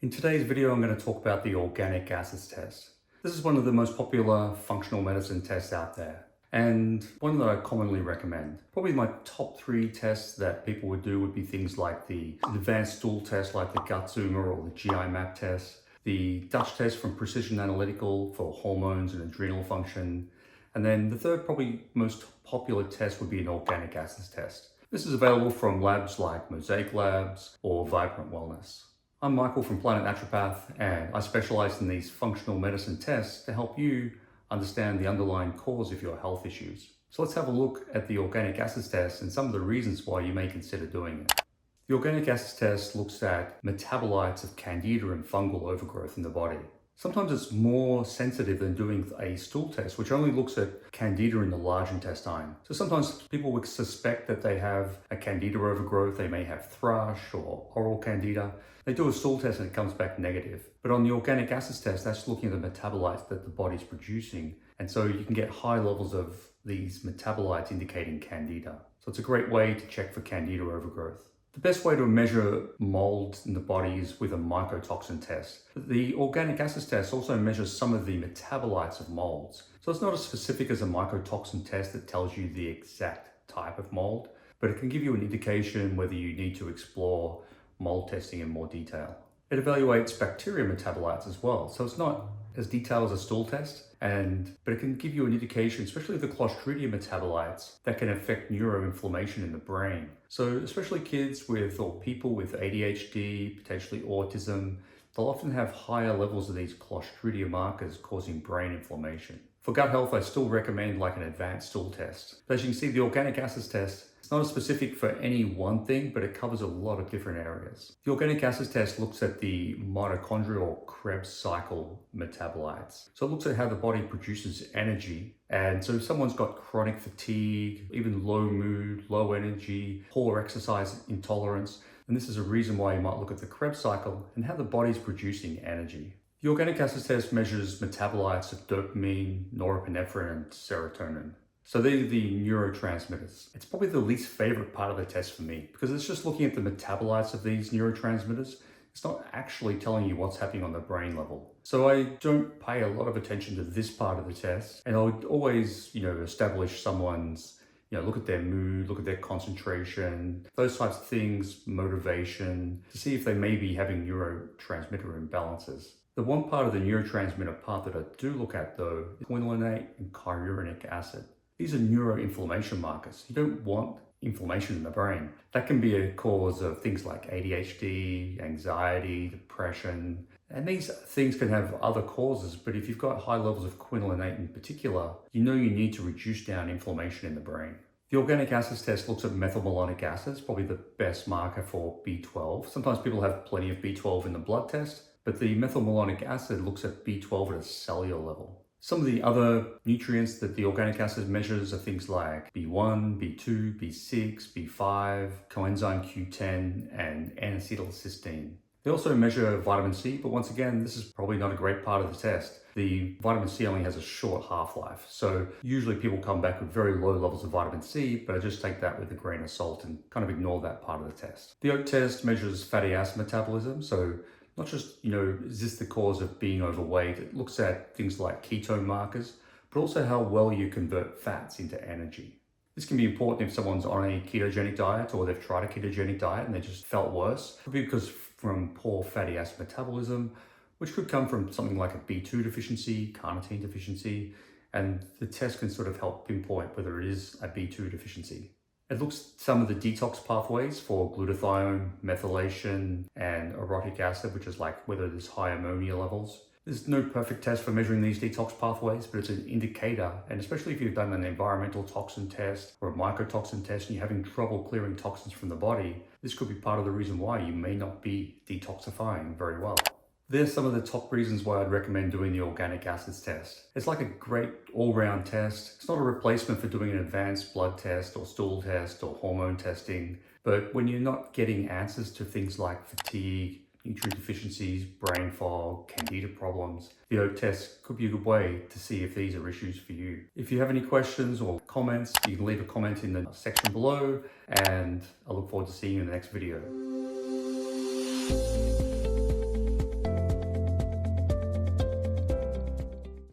In today's video, I'm going to talk about the organic acids test. This is one of the most popular functional medicine tests out there, and one that I commonly recommend. Probably my top 3 tests that people would do would be things like the advanced stool test like the 𝗟𝗜𝗏𝗧𝗏 or the 𝗟𝗜𝗏𝗡 test, the Dutch test from Precision Analytical for hormones and adrenal function, and then the third probably most popular test would be an organic acids test. This is available from labs like Mosaic Labs or Vibrant Wellness. I'm Michael from Planet Naturopath, and I specialize in these functional medicine tests to help you understand the underlying cause of your health issues. So let's have a look at the organic acids test and some of the reasons why you may consider doing it. The organic acids test looks at metabolites of Candida and fungal overgrowth in the body. Sometimes it's more sensitive than doing a stool test, which only looks at Candida in the large intestine. So sometimes people would suspect that they have a Candida overgrowth. They may have thrush or oral Candida. They do a stool test and it comes back negative. But on the organic acids test, that's looking at the metabolites that the body's producing. And so you can get high levels of these metabolites indicating Candida. So it's a great way to check for Candida overgrowth. The best way to measure mold in the body is with a mycotoxin test. The organic acids test also measures some of the metabolites of molds. So it's not as specific as a mycotoxin test that tells you the exact type of mold, but it can give you an indication whether you need to explore mold testing in more detail. It evaluates bacteria metabolites as well, so it's not as detailed as a stool test, but it can give you an indication, especially the Clostridium metabolites, that can affect neuroinflammation in the brain. So especially kids or people with ADHD, potentially autism, they'll often have higher levels of these Clostridium markers causing brain inflammation. For gut health, I still recommend like an advanced stool test. But as you can see, the organic acids test, it's not as specific for any one thing, but it covers a lot of different areas. The organic acids test looks at the mitochondrial or Krebs cycle metabolites. So it looks at how the body produces energy. And so if someone's got chronic fatigue, even low mood, low energy, poor exercise intolerance, then this is a reason why you might look at the Krebs cycle and how the body's producing energy. The organic acids test measures metabolites of dopamine, norepinephrine, and serotonin. So these are the neurotransmitters. It's probably the least favorite part of the test for me because it's just looking at the metabolites of these neurotransmitters. It's not actually telling you what's happening on the brain level. So I don't pay a lot of attention to this part of the test. And I would always, establish someone's, look at their mood, look at their concentration, those types of things, motivation, to see if they may be having neurotransmitter imbalances. The one part of the neurotransmitter part that I do look at though is quinolate and chyrenic acid. These are neuroinflammation markers. You don't want inflammation in the brain. That can be a cause of things like ADHD, anxiety, depression, and these things can have other causes, but if you've got high levels of quinolate in particular, you need to reduce down inflammation in the brain. The organic acids test looks at methylmalonic acids, probably the best marker for B12. Sometimes people have plenty of B12 in the blood test, but the methylmalonic acid looks at B12 at a cellular level. Some of the other nutrients that the organic acid measures are things like B1, B2, B6, B5, coenzyme Q10, and N-acetylcysteine. They also measure vitamin C, but once again, this is probably not a great part of the test. The vitamin C only has a short half-life, so usually people come back with very low levels of vitamin C, but I just take that with a grain of salt and kind of ignore that part of the test. The oat test measures fatty acid metabolism, so not just, is this the cause of being overweight? It looks at things like ketone markers, but also how well you convert fats into energy. This can be important if someone's on a ketogenic diet or they've tried a ketogenic diet and they just felt worse. Could be because from poor fatty acid metabolism, which could come from something like a B2 deficiency, carnitine deficiency, and the test can sort of help pinpoint whether it is a B2 deficiency. It looks at some of the detox pathways for glutathione, methylation, and orotic acid, which is like whether there's high ammonia levels. There's no perfect test for measuring these detox pathways, but it's an indicator. And especially if you've done an environmental toxin test or a mycotoxin test and you're having trouble clearing toxins from the body, this could be part of the reason why you may not be detoxifying very well. There's some of the top reasons why I'd recommend doing the organic acids test. It's like a great all-round test. It's not a replacement for doing an advanced blood test or stool test or hormone testing. But when you're not getting answers to things like fatigue, nutrient deficiencies, brain fog, Candida problems, the oat test could be a good way to see if these are issues for you. If you have any questions or comments, you can leave a comment in the section below, and I look forward to seeing you in the next video.